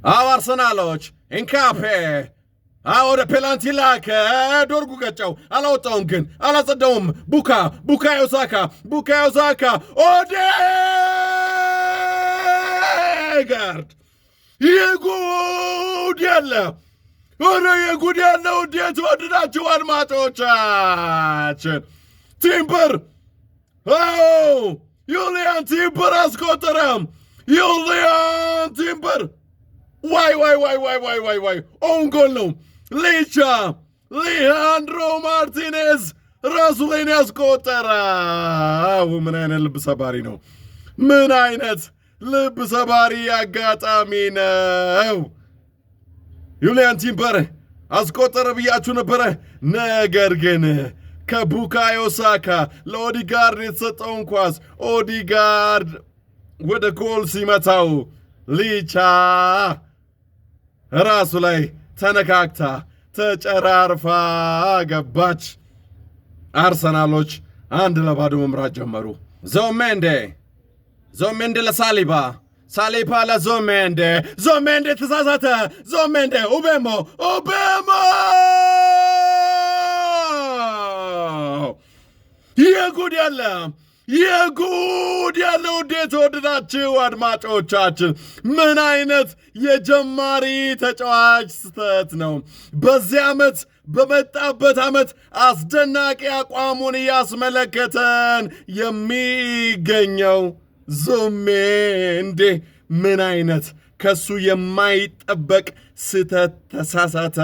አርሰናሎች ኢንካፔ ወደ ፔናልቲ ላከ። ዶርጉ ገጨው፣ አላወጣውም፣ ግን አላጸዳውም። ቡካዮ ሳካ ኦዴጋርድ የጉድ ያለ ውዴት ወድናችሁ አድማጮቻችን። ቲምበር ዩሊያን ቲምበር አስቆጠረም። ዩሊያን ቲምበር ዋይ ኦን ጎል ነው። ሊሃንድሮ ማርቲኔዝ ራሱ ላይ ያስቆጠረው። ምን አይነት ልብ ሰባሪ ነው! ምን አይነት ልብ ሰባሪ አጋጣሚ ነው! ዩሊያን ቲምበር አስቆጠረ ብያችሁ ነበረ። ነገር ግን ከቡካዮ ሳካ ለኦዲጋርድ የተሰጠውን ኳስ ኦዲጋርድ ወደ ጎል ሲመታው ሊቻ ራሱ ላይ ተነካክታ ተጨራርፋ ገባች። አርሰናሎች 1-0 መምራት ጀመሩ። ዞሜንዴ ለሳሊባ፣ ሳሊባ ለዞሜንዴ ተሳሳተ። ዞሜንዴ ኡቤሞ የጉድ ያለ ውዴት ወደዳችሁ አድማጮቻችን፣ ምን አይነት የጀማሪ ተጫዋች ስተት ነው! በዚህ ዓመት በመጣበት ዓመት አስደናቂ አቋሙን እያስመለከተን የሚገኘው ዙሜንዴ ምን አይነት ከሱ የማይጠበቅ ስተት ተሳሳተ።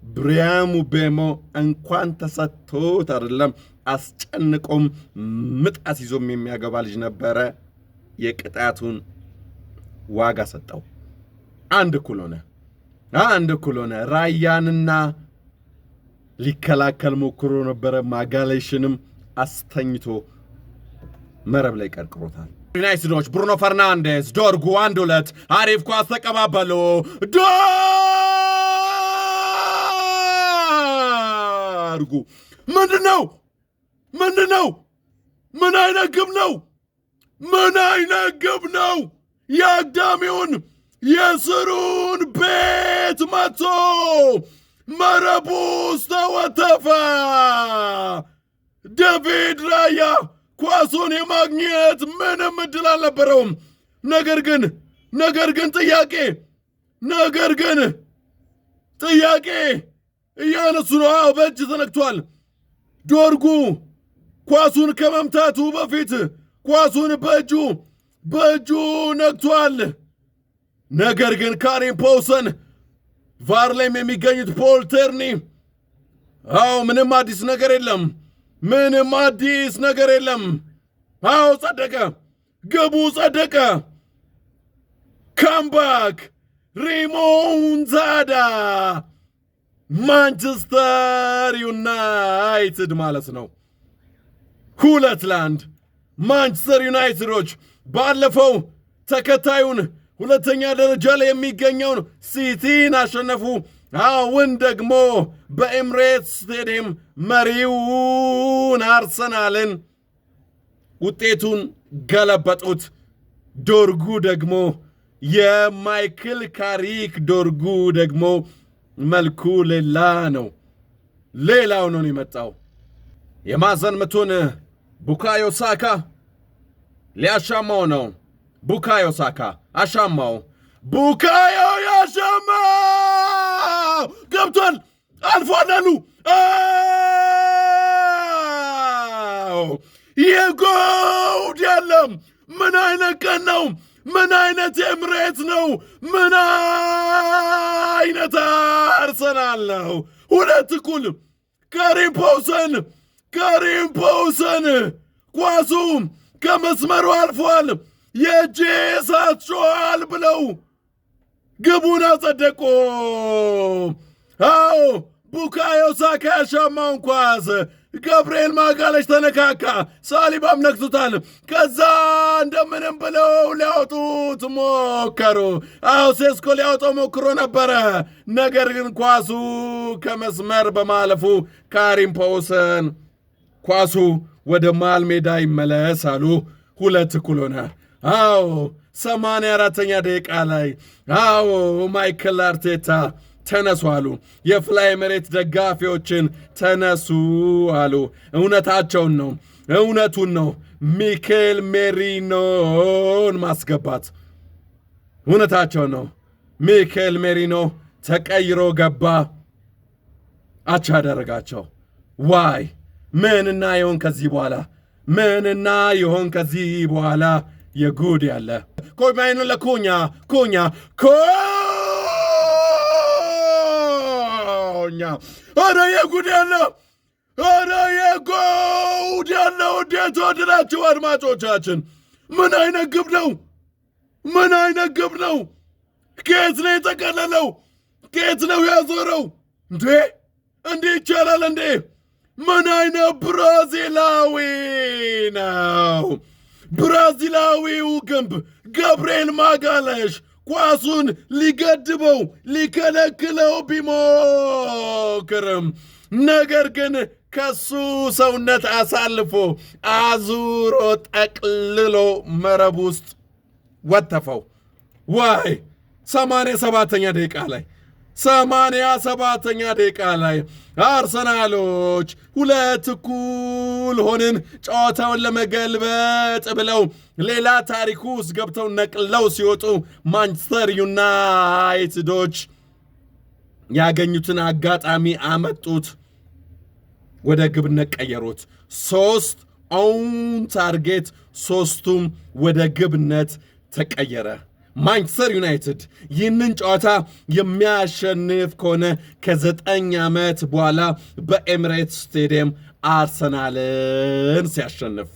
ብሪያም ምቤሞ እንኳን ተሰጥቶት አይደለም አስጨንቆም ምጣት ይዞም የሚያገባ ልጅ ነበረ። የቅጣቱን ዋጋ ሰጠው። አንድ እኩል ሆነ። ራያንና ሊከላከል ሞክሮ ነበረ። ማጋሌሽንም አስተኝቶ መረብ ላይ ቀርቅሮታል። ዩናይትዶች ብሩኖ ፈርናንዴዝ ዶርጉ 1-2 አሪፍ ኳስ ተቀባበሉ። ዶርጉ ምንድነው? ምን አይነት ግብ ነው? የአግዳሚውን የስሩን ቤት መቶ መረቡ ውስጥ ተወተፈ። ዴቪድ ራያ ኳሱን የማግኘት ምንም ዕድል አልነበረውም። ነገር ግን ጥያቄ እያነሱ ነው። በእጅ ተነክቷል። ዶርጉ ኳሱን ከመምታቱ በፊት ኳሱን በእጁ ነክቷል። ነገር ግን ካሪም ፖውሰን ቫር ላይም የሚገኙት ፖል ተርኒ ምንም አዲስ ነገር የለም። ጸደቀ፣ ግቡ ጸደቀ። ካምባክ ሪሞንታዳ ማንቸስተር ዩናይትድ ማለት ነው። 2-1 ማንቸስተር ዩናይትዶች ባለፈው ተከታዩን ሁለተኛ ደረጃ ላይ የሚገኘውን ሲቲን አሸነፉ። አሁን ደግሞ በኤምሬትስ ስቴዲየም መሪውን አርሰናልን ውጤቱን ገለበጡት። ዶርጉ ደግሞ የማይክል ካሪክ ዶርጉ ደግሞ መልኩ ሌላው ነው የመጣው። የማዕዘን ምቱን ቡካዮ ሳካ ሊያሻማው ነው። ቡካዮ ሳካ አሻማው። ቡካዮ ያሻማው ገብቷል። አልፏል። የጎድ ያለም ምን አይነት ቀን ነው! ምን አይነት ኤምሬት ነው! ምን አይነት አርሰናል ነው! 2-1 ካሪም ፖውሰን ኳሱ ከመስመሩ አልፏል። የእጄ እሳት ጮኋል ብለው ግቡን አጸደቁ። ቡካዮ ሳካ ያሻማውን ኳስ ገብርኤል ማጋለሽ ተነካካ። ሳሊባም ነክቶታል። ከዛ እንደምንም ብለው ሊያወጡት ሞከሩ። ሴስኮ ሊያወጣው ሞክሮ ነበረ። ነገር ግን ኳሱ ከመስመር በማለፉ ካሪም ፖውሰን ኳሱ ወደ መሃል ሜዳ ይመለስ አሉ። 2-1 ሆነ። 84ኛ ደቂቃ ላይ አዎ ማይክል አርቴታ ተነሱ አሉ። የፍላይ መሬት ደጋፊዎችን ተነሱ አሉ። እውነታቸውን ነው፣ እውነቱን ነው። ሚኬል ሜሪኖን ማስገባት እውነታቸው ነው። ሚኬል ሜሪኖ ተቀይሮ ገባ፣ አቻ አደረጋቸው። ዋይ ምንና ይሆን ከዚህ በኋላ ምንና ይሆን ከዚህ በኋላ የጉድ ያለ ኮይማይኑ ለኩኛ ኩኛ ኧረ የጉድ ያለ ኧረ የጉድ ያለው እንዴት ወደዳችሁ አድማጮቻችን? ምን አይነት ግብ ነው? ምን አይነት ግብ ነው? ከየት ነው የተቀለለው? ከየት ነው ያዞረው? እንዴ እንዲህ ይቻላል እንዴ? ምን አይነት ብራዚላዊ ነው? ብራዚላዊው ግንብ ገብርኤል ማጋለሽ ኳሱን ሊገድበው ሊከለክለው ቢሞክርም ነገር ግን ከሱ ሰውነት አሳልፎ አዙሮ ጠቅልሎ መረብ ውስጥ ወተፈው። ዋይ 87ኛ ደቂቃ ላይ 87ኛ ደቂቃ ላይ አርሰናሎች 2-2 ሆንን ጨዋታውን ለመገልበጥ ብለው ሌላ ታሪክ ውስጥ ገብተው ነቅለው ሲወጡ ማንቸስተር ዩናይትዶች ያገኙትን አጋጣሚ አመጡት፣ ወደ ግብነት ቀየሩት። 3 ኦን ታርጌት 3ቱም ወደ ግብነት ተቀየረ። ማንቸስተር ዩናይትድ ይህንን ጨዋታ የሚያሸንፍ ከሆነ ከ9 ዓመት በኋላ በኤምሬትስ ስቴዲየም አርሰናልን ሲያሸንፍ